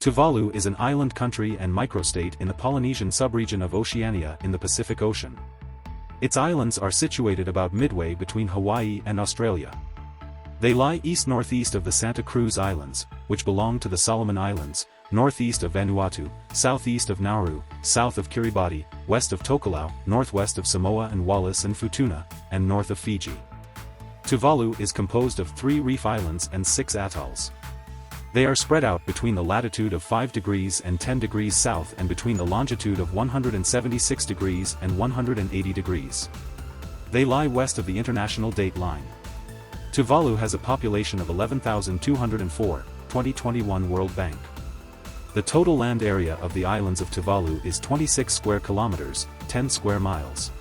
Tuvalu is an island country and microstate in the Polynesian subregion of Oceania in the Pacific Ocean. Its islands are situated about midway between Hawaii and Australia. They lie east-northeast of the Santa Cruz Islands, which belong to the Solomon Islands, northeast of Vanuatu, southeast of Nauru, south of Kiribati, west of Tokelau, northwest of Samoa and Wallis and Futuna, and north of Fiji. Tuvalu is composed of 3 reef islands and 6 atolls. They are spread out between the latitude of 5 degrees and 10 degrees south and between the longitude of 176 degrees and 180 degrees. They lie west of the international date line. Tuvalu has a population of 11,204, 2021 World Bank. The total land area of the islands of Tuvalu is 26 square kilometers, 10 square miles.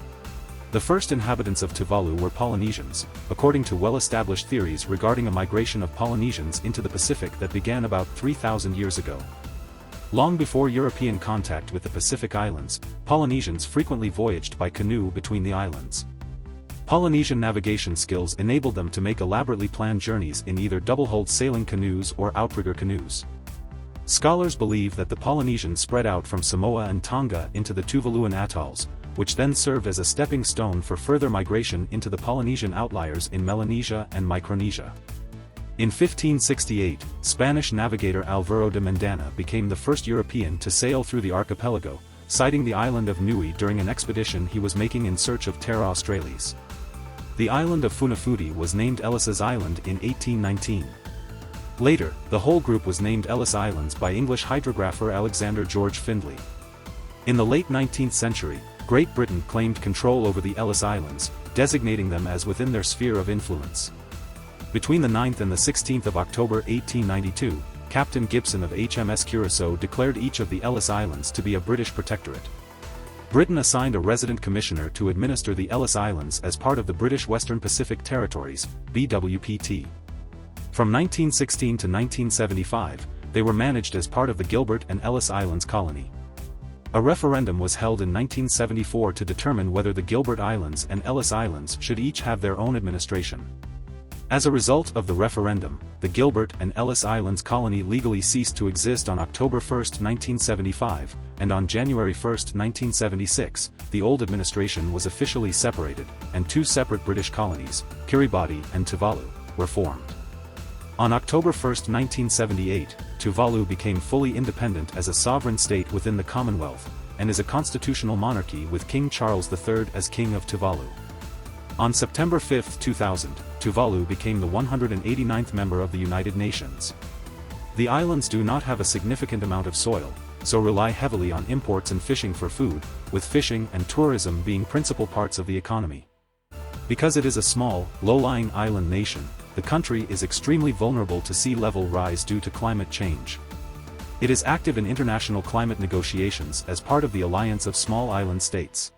The first inhabitants of Tuvalu were Polynesians, according to well-established theories regarding a migration of Polynesians into the Pacific that began about 3,000 years ago. Long before European contact with the Pacific Islands, Polynesians frequently voyaged by canoe between the islands. Polynesian navigation skills enabled them to make elaborately planned journeys in either double-hulled sailing canoes or outrigger canoes. Scholars believe that the Polynesians spread out from Samoa and Tonga into the Tuvaluan atolls, which then served as a stepping stone for further migration into the Polynesian outliers in Melanesia and Micronesia. In 1568, Spanish navigator Alvaro de Mendana became the first European to sail through the archipelago, sighting the island of Niue during an expedition he was making in search of Terra Australis. The island of Funafuti was named Ellis's Island in 1819. Later, the whole group was named Ellis Islands by English hydrographer Alexander George Findlay. In the late 19th century, Great Britain claimed control over the Ellis Islands, designating them as within their sphere of influence. Between the 9th and the 16th of October 1892, Captain Gibson of HMS Curacao declared each of the Ellis Islands to be a British protectorate. Britain assigned a resident commissioner to administer the Ellis Islands as part of the British Western Pacific Territories, BWPT. From 1916 to 1975, they were managed as part of the Gilbert and Ellis Islands colony. A referendum was held in 1974 to determine whether the Gilbert Islands and Ellis Islands should each have their own administration. As a result of the referendum, the Gilbert and Ellis Islands colony legally ceased to exist on October 1, 1975, and on January 1, 1976, the old administration was officially separated, and 2 separate British colonies, Kiribati and Tuvalu, were formed. On October 1, 1978, Tuvalu became fully independent as a sovereign state within the Commonwealth, and is a constitutional monarchy with King Charles III as King of Tuvalu. On September 5, 2000, Tuvalu became the 189th member of the United Nations. The islands do not have a significant amount of soil, so rely heavily on imports and fishing for food, with fishing and tourism being principal parts of the economy. Because it is a small, low-lying island nation, the country is extremely vulnerable to sea level rise due to climate change. It is active in international climate negotiations as part of the Alliance of Small Island States.